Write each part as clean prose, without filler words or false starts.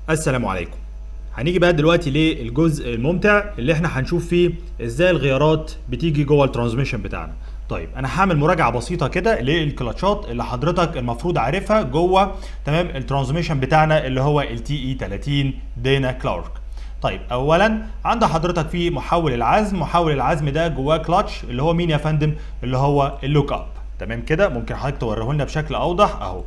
السلام عليكم. هنيجي بقى دلوقتي للجزء الممتع اللي احنا هنشوف فيه ازاي الغيارات بتيجي جوه الترانسميشن بتاعنا. طيب انا هعمل مراجعه بسيطه كده للكلاتشات اللي حضرتك المفروض عارفها جوه تمام الترانسميشن بتاعنا اللي هو التي اي 30 دينا كلارك. طيب اولا عند حضرتك في محول العزم ده جواه كلاتش اللي هو مين يا فندم؟ اللي هو اللوك اب. تمام كده، ممكن حضرتك توريه لنا بشكل اوضح اهو.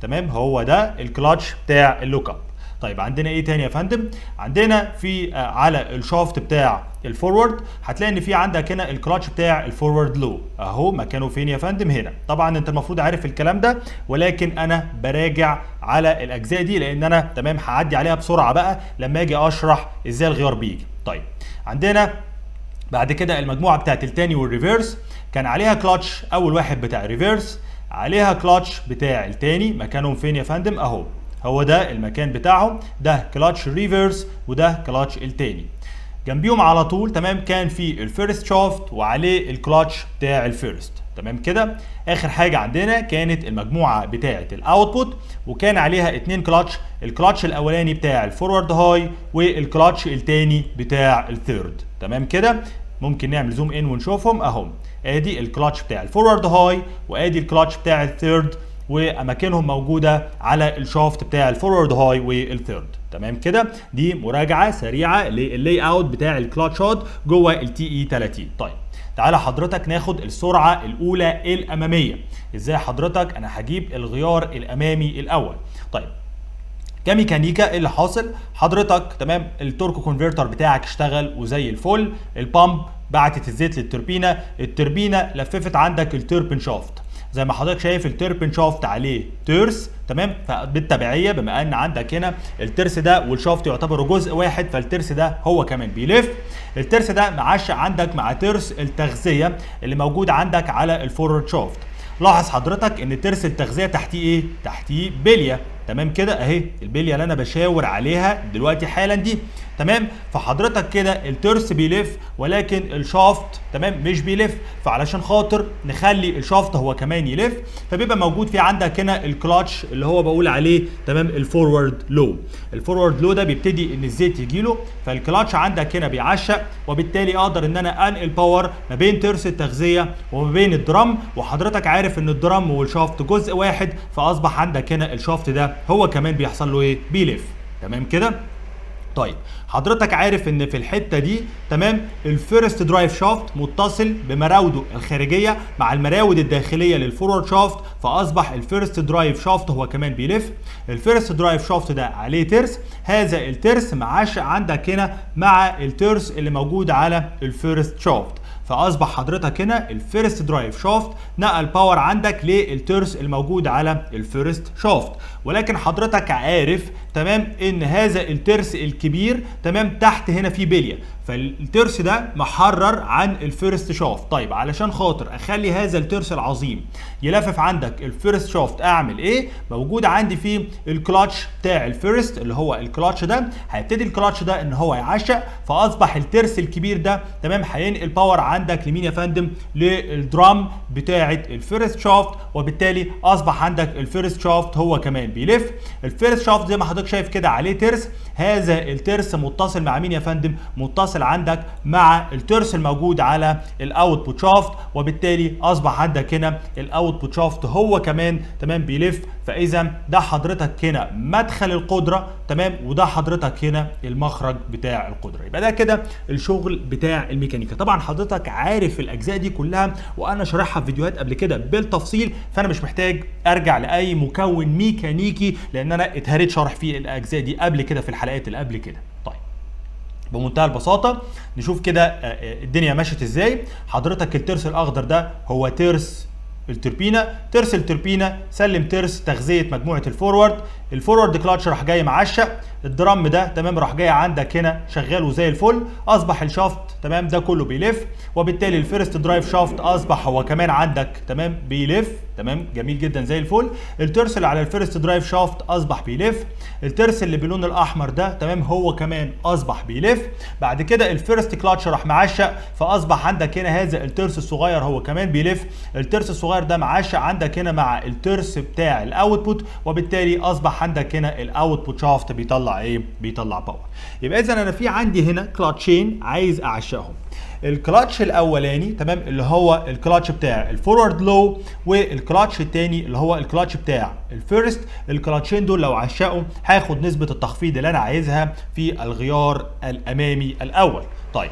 تمام، هو ده الكلاتش بتاع اللوك اب. طيب عندنا ايه تاني يا فندم؟ عندنا في على الشافت بتاع الفورورد هتلاقي ان في عندك هنا الكلاتش بتاع الفورورد لو اهو. مكانه فين يا فندم؟ هنا. طبعا انت المفروض عارف الكلام ده، ولكن انا براجع على الاجزاء دي لان انا تمام هعدي عليها بسرعه بقى لما اجي اشرح ازاي الغيار بيجي. طيب عندنا بعد كده المجموعه بتاعت التاني والريفيرس كان عليها كلاتش اول واحد بتاع الريفيرس، عليها كلاتش بتاع التاني. مكانهم فين يا فندم؟ اهو، هو ده المكان بتاعهم، ده كلاتش ريفيرس وده كلاتش التاني. جنبيهم على طول تمام كان في الفيرست شافت وعليه الكلاتش بتاع الفيرست. تمام كده. اخر حاجه عندنا كانت المجموعه بتاعه الاوتبوت وكان عليها اتنين كلاتش، الكلاتش الاولاني بتاع الفورورد هاي والكلاتش التاني بتاع الثيرد. تمام كده. ممكن نعمل زوم ان ونشوفهم اهم. ادي الكلاتش بتاع الفورورد هاي وادي الكلاتش بتاع الثيرد، واماكنهم موجوده على الشافت بتاع الفورورد هاي والثيرد. تمام كده. دي مراجعه سريعه لللاي اوت بتاع الكلاتشات جوه التي اي 30. طيب تعالى حضرتك ناخد السرعه الاولى الاماميه. ازاي حضرتك؟ انا هجيب الغيار الامامي الاول. طيب كميكانيكا اللي حاصل حضرتك تمام التورك كونفرتر بتاعك اشتغل وزي الفل، البامب بعتت الزيت للتوربينه، التوربينه لففت عندك التوربين شافت. زي ما حضرتك شايف التوربين شافت عليه ترس. تمام، فبالتبعيه بما ان عندك هنا الترس ده والشافت يعتبروا جزء واحد فالترس ده هو كمان بيلف. الترس ده معش عندك مع ترس التغذيه اللي موجود عندك على الفورورد شافت. لاحظ حضرتك ان ترس التغذيه تحتيه ايه؟ تحتيه بليه. تمام كده اهي البليه اللي انا بشاور عليها دلوقتي حالا دي. تمام، فحضرتك كده الترس بيلف ولكن الشافت تمام مش بيلف، فعلشان خاطر نخلي الشافت هو كمان يلف فبيبقى موجود في عندك هنا الكلاتش اللي هو بقول عليه تمام الفورورد لو. الفورورد لو ده بيبتدي ان الزيت يجي له، فالكلاتش عندك هنا بيعشق وبالتالي اقدر ان انا انقل باور ما بين ترس التغذيه وما بين الدرام. وحضرتك عارف ان الدرام والشافت جزء واحد، فاصبح عندك هنا الشافت ده هو كمان بيحصل له ايه؟ بيلف. تمام كده. طيب حضرتك عارف ان في الحته دي تمام الفيرست درايف شافت متصل بمراوده الخارجيه مع المراود الداخليه للفورورد شافت، فاصبح الفيرست درايف شافت هو كمان بيلف. الفيرست درايف شافت ده عليه ترس، هذا الترس معاش عندك هنا مع الترس اللي موجود على الفيرست شافت، فاصبح حضرتك هنا الفيرست درايف شافت نقل باور عندك للترس الموجود على الفيرست شافت. ولكن حضرتك عارف تمام ان هذا الترس الكبير تمام تحت هنا في بليه، فالترس ده محرر عن الفيرست شافت. طيب علشان خاطر اخلي هذا الترس العظيم يلفف عندك الفيرست شافت اعمل ايه؟ موجود عندي في الكلاتش بتاع الفيرست اللي هو الكلاتش ده. هيبتدي الكلاتش ده ان هو يعشق، فاصبح الترس الكبير ده تمام هينقل باور عندك لمين يا فندم؟ للدرام بتاعه الفيرست شافت، وبالتالي اصبح عندك الفيرست شافت هو كمان بيلف. الفيرست شافت زي ما حضرتك شايف كده عليه ترس، هذا الترس متصل مع مين يا فندم؟ متصل عندك مع الترس الموجود على الاوتبوت شافت، وبالتالي اصبح عندك هنا الاوتبوت شافت هو كمان تمام بيلف. فاذا ده حضرتك هنا مدخل القدره تمام، وده حضرتك هنا المخرج بتاع القدره. يبقى ده كده الشغل بتاع الميكانيكا. طبعا حضرتك عارف الاجزاء دي كلها وانا شارحها في فيديوهات قبل كده بالتفصيل، فانا مش محتاج ارجع لاي مكون ميكانيكي لان انا اتهريت شرح فيه الاجزاء دي قبل كده في الحلقات اللي قبل كده. طيب بمنتهى البساطه نشوف كده الدنيا مشت ازاي. حضرتك الترس الاخضر ده هو ترس التوربينه، ترس التوربينه سلم ترس تغذيه مجموعه الفورورد. الفورورد كلاتش راح جاي معشق، الدرام ده تمام راح جاي عندك هنا شغال وزي الفل، اصبح الشافت تمام ده كله بيلف، وبالتالي الفيرست درايف شافت اصبح هو كمان عندك تمام بيلف. تمام جميل جدا زي الفل. الترس اللي على الفيرست درايف شافت اصبح بيلف، الترس اللي باللون الاحمر ده تمام هو كمان اصبح بيلف. بعد كده الفيرست كلاتش راح معشق، فاصبح عندك هنا هذا الترس الصغير هو كمان بيلف. الترس الصغير الصغير ده معاش عندك هنا مع الترس بتاع الاوتبوت، وبالتالي اصبح عندك هنا الاوتبوت شافت بيطلع ايه؟ بيطلع باور. يبقى اذا انا في عندي هنا كلاتشين عايز اعشقهم. الكلاتش الاولاني تمام اللي هو الكلاتش بتاع الفورورد لو، والكلاتش الثاني اللي هو الكلاتش بتاع الفيرست. الكلاتشين دول لو عشقوا هاخد نسبه التخفيض اللي انا عايزها في الغيار الامامي الاول. طيب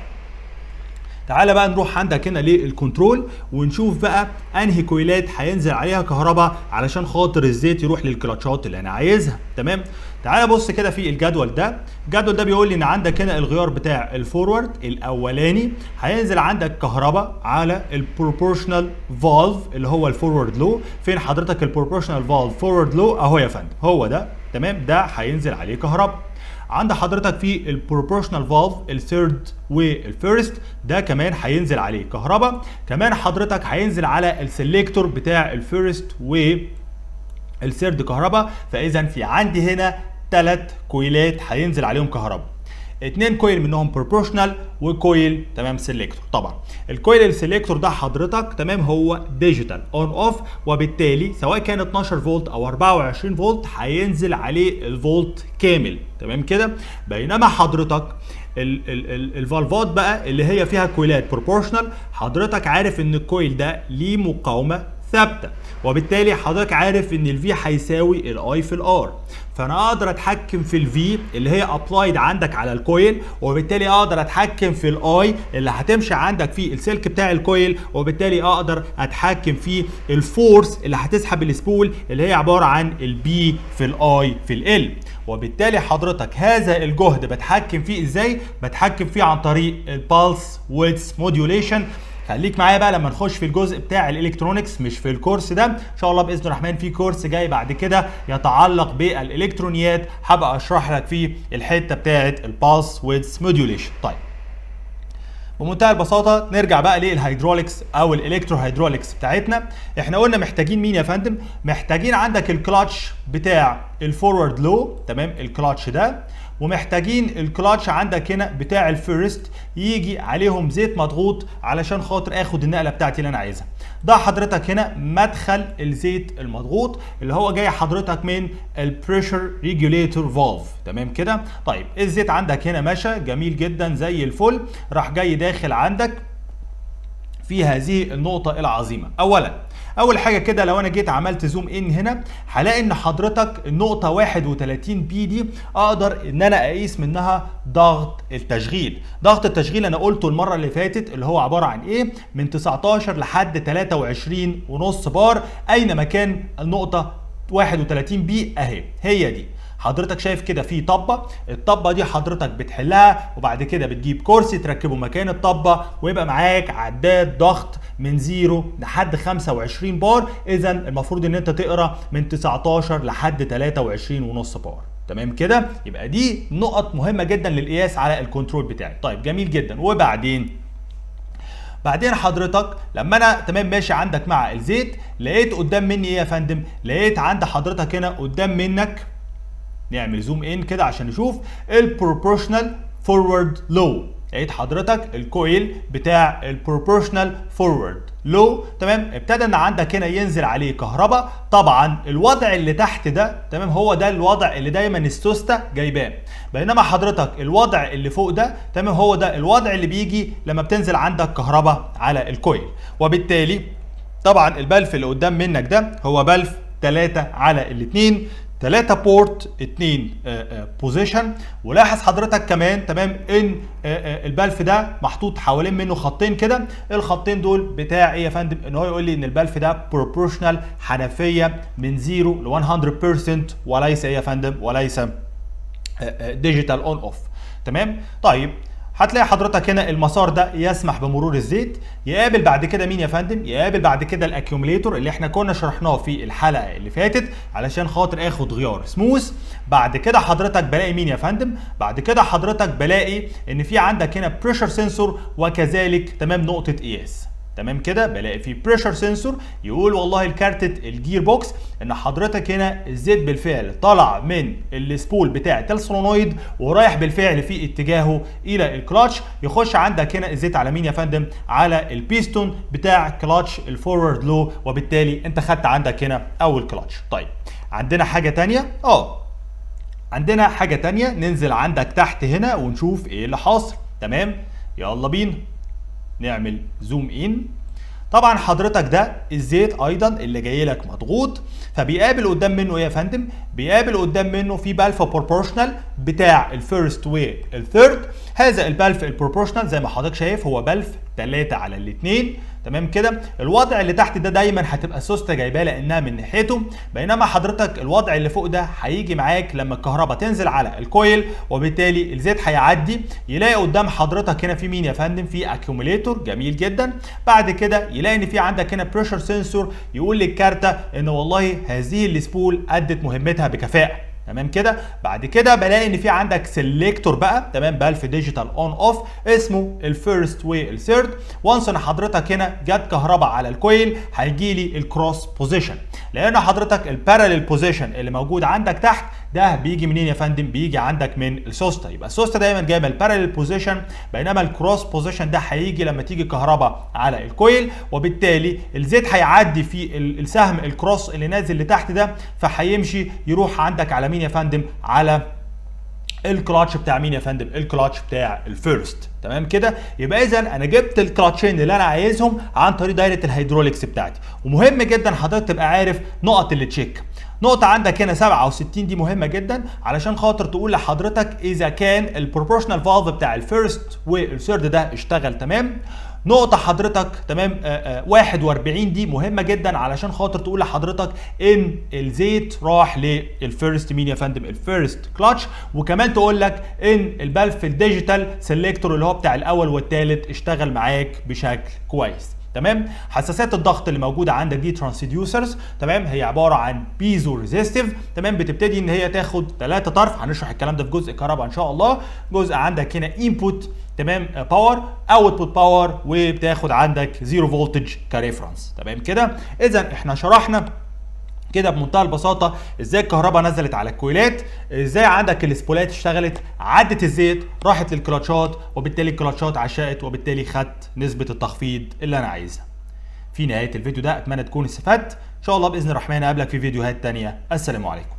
تعالى بقى نروح عندك هنا للكنترول ونشوف بقى انهي كويلات هينزل عليها كهرباء علشان خاطر الزيت يروح للكلاتشات اللي انا عايزها. تمام. تعالى بص كده في الجدول ده. الجدول ده بيقول لي ان عندك هنا الغيار بتاع الفورورد الاولاني هينزل عندك كهرباء على البروبورشنال فالف اللي هو الفورورد لو. فين حضرتك البروبورشنال فالف فورورد لو؟ اهو يا فندم، هو ده. تمام، ده هينزل عليه كهرباء. عند حضرتك في البروبورشنال فالف الثيرد والفيرست، ده كمان هينزل عليه كهرباء. كمان حضرتك هينزل على السلكتور بتاع الفيرست والثيرد كهرباء. فاذا في عندي هنا 3 كويلات هينزل عليهم كهرباء. 2 كويل منهم بروبورشنال وكويل تمام سيلكتور. طبعا الكويل السيلكتور ده حضرتك تمام هو ديجيتال اون اوف، وبالتالي سواء كان 12 فولت او 24 فولت هينزل عليه الفولت كامل. تمام كده. بينما حضرتك الفالفات بقى اللي هي فيها كويلات بروبورشنال، حضرتك عارف ان الكويل ده ليه مقاومه ثابته، وبالتالي حضرتك عارف ان الفي هيساوي الاي في الار. فانا اقدر اتحكم في الفي اللي هي ابلايد عندك على الكويل، وبالتالي اقدر اتحكم في الاي اللي هتمشي عندك في السلك بتاع الكويل، وبالتالي اقدر اتحكم في الفورس اللي هتسحب السبول اللي هي عباره عن البي في الاي في ال. وبالتالي حضرتك هذا الجهد بتحكم فيه ازاي؟ بتحكم فيه عن طريق البالس ويدث موديوليشن. خليك معايا بقى لما نخش في الجزء بتاع الالكترونكس، مش في الكورس ده ان شاء الله باذن الرحمن. في كورس جاي بعد كده يتعلق بالالكترونيات، هبقى اشرح لك فيه الحته بتاعه البالس ويدث موديوليشن. طيب بمنتهى البساطه نرجع بقى للهيدروليكس او الالكترو هيدروليكس بتاعتنا. احنا قلنا محتاجين مين يا فندم؟ محتاجين عندك الكلاتش بتاع الفورورد لو، تمام، الكلاتش ده، ومحتاجين الكلاتش عندك هنا بتاع الفيرست يجي عليهم زيت مضغوط علشان خاطر اخد النقله بتاعتي اللي انا عايزها. ده حضرتك هنا مدخل الزيت المضغوط اللي هو جاي حضرتك من البريشر ريجوليتور فالف. تمام كده. طيب الزيت عندك هنا ماشي جميل جدا زي الفل، راح جاي داخل عندك في هذه النقطة العظيمة. أول حاجة كده لو أنا جيت عملت زوم إن هنا هلاقي إن حضرتك النقطة 31 بي دي أقدر إن أنا أقيس منها ضغط التشغيل. ضغط التشغيل أنا قلته المرة اللي فاتت اللي هو عبارة عن إيه؟ من 19 لحد 23.5 بار أينما كان النقطة 31 بي أهي، هي دي. حضرتك شايف كده في طبه، الطبه دي حضرتك بتحلها وبعد كده بتجيب كرسي تركبه مكان الطبه ويبقى معاك عداد ضغط من 0 لحد 25 بار. اذا المفروض ان انت تقرا من 19 لحد 23.5 بار. تمام كده. يبقى دي نقط مهمه جدا للقياس على الكنترول بتاعي. طيب جميل جدا. بعدين حضرتك لما انا تمام ماشي عندك مع الزيت لقيت قدام مني ايه يا فندم؟ لقيت عند حضرتك هنا قدام منك، نعمل زوم ان كده عشان نشوف البروبورشنال فورورد لو. لقيت حضرتك الكويل بتاع البروبورشنال فورورد لو، تمام، ابتدى ان عندك هنا ينزل عليه كهرباء. طبعا الوضع اللي تحت ده تمام هو ده الوضع اللي دايما السوسته جايباه، بينما حضرتك الوضع اللي فوق ده تمام هو ده الوضع اللي بيجي لما بتنزل عندك كهرباء على الكويل. وبالتالي طبعا البلف اللي قدام منك ده هو بلف 3 على 2، 3 بورت 2 بوزيشن. ولاحظ حضرتك كمان تمام ان البلف ده محطوط حوالين منه خطين كده. الخطين دول بتاع ايه يا فندم؟ ان هو يقول لي ان البلف ده بروبورشنال حنفيه من 0 ل 100%، وليس ايه يا فندم؟ وليس ديجيتال اون اوف. تمام. طيب هتلاقي حضرتك هنا المسار ده يسمح بمرور الزيت. يقابل بعد كده مين يا فندم؟ يقابل بعد كده الاكيوميليتور اللي احنا كنا شرحناه في الحلقه اللي فاتت علشان خاطر اخد غيار سموث. بعد كده حضرتك بلاقي مين يا فندم؟ بعد كده حضرتك بلاقي ان في عندك هنا بريشر سنسور وكذلك تمام نقطه قياس. تمام كده بلاقي في بريشر سنسور يقول والله الكارتة الجير بوكس ان حضرتك هنا الزيت بالفعل طلع من السبول بتاع السولونويد ورايح بالفعل في اتجاهه الى الكلاتش، يخش عندك هنا الزيت على مين يا فندم؟ على البيستون بتاع كلاتش الفورورد لو، وبالتالي انت خدت عندك هنا اول كلاتش. طيب عندنا حاجه تانية، عندنا حاجه تانية، ننزل عندك تحت هنا ونشوف ايه اللي حاصل. تمام، يلا بينا نعمل زوم ان. طبعا حضرتك ده الزيت ايضا اللي جاي لك مضغوط، فبيقابل قدام منه ايه يا فندم؟ بيقابل قدام منه في بالف بروبورشنال بتاع الفيرست والثيرد. هذا البالف البروبورشنال زي ما حضرتك شايف هو بالف 3/2. تمام كده. الوضع اللي تحت ده دايما هتبقى سوسته جايباه لانها من ناحيته، بينما حضرتك الوضع اللي فوق ده هيجي معاك لما الكهرباء تنزل على الكويل، وبالتالي الزيت هيعدي يلاقي قدام حضرتك هنا في مين يا فندم؟ في اكيوميليتور. جميل جدا. بعد كده يلاقي ان في عندك هنا بريشر سنسور يقول للكارته ان والله هذه السبول ادت مهمتها بكفاءه. تمام كده. بعد كده بلاقي ان في عندك سيلكتور بقى، تمام، بالف ديجيتال اون اوف اسمه الفيرست والثيرد. وانس ان حضرتك هنا جت كهرباء على الكويل هيجي لي الكروس بوزيشن، لان حضرتك الباراليل بوزيشن اللي موجود عندك تحت ده بيجي منين يا فندم؟ بيجي عندك من السوسته. يبقى السوسته دايما جايبه الباراليل بوزيشن، بينما الكروس بوزيشن ده هيجي لما تيجي كهرباء على الكويل، وبالتالي الزيت هيعدي في السهم الكروس اللي نازل لتحت ده، فهيمشي يروح عندك على مين يا فندم؟ على الكلاتش بتاع مين يا فندم؟ الكلاتش بتاع الفيرست. تمام كده. يبقى اذا انا جبت الكلاتشين اللي انا عايزهم عن طريق دايره الهيدروليكس بتاعتي. ومهم جدا حضرتك تبقى عارف نقط اللي تشيك. نقطة عندك هنا 67 دي مهمة جدا علشان خاطر تقول لحضرتك إذا كان البروبورشنال فالف بتاع الفيرست والثيرد ده اشتغل تمام. نقطة حضرتك تمام 41 دي مهمة جدا علشان خاطر تقول لحضرتك ان الزيت راح للفيرست مين يا فندم؟ الفيرست كلاتش. وكمان تقول لك ان البالف الديجيتال سيلكتور اللي هو بتاع الاول والثالث اشتغل معاك بشكل كويس. تمام. حساسات الضغط اللي موجوده عندك دي ترانسديوسرز، تمام، هي عباره عن بيزو ريزيستيف. تمام. بتبتدي ان هي تاخد 3 طرف، هنشرح الكلام ده في جزء كهرباء ان شاء الله. جزء عندك هنا انبوت، تمام، باور، اوتبوت باور، وبتاخد عندك زيرو فولتج كريفرنس. تمام كده. اذا احنا شرحنا كده بمنتهى البساطه ازاي الكهرباء نزلت على الكويلات، ازاي عندك السبولات اشتغلت، عدت الزيت، راحت للكلاتشات، وبالتالي الكلاتشات عشقت، وبالتالي خدت نسبه التخفيض اللي انا عايزها. في نهايه الفيديو ده اتمنى تكون استفدت. ان شاء الله باذن الرحمن اقابلك في فيديوهات تانية. السلام عليكم.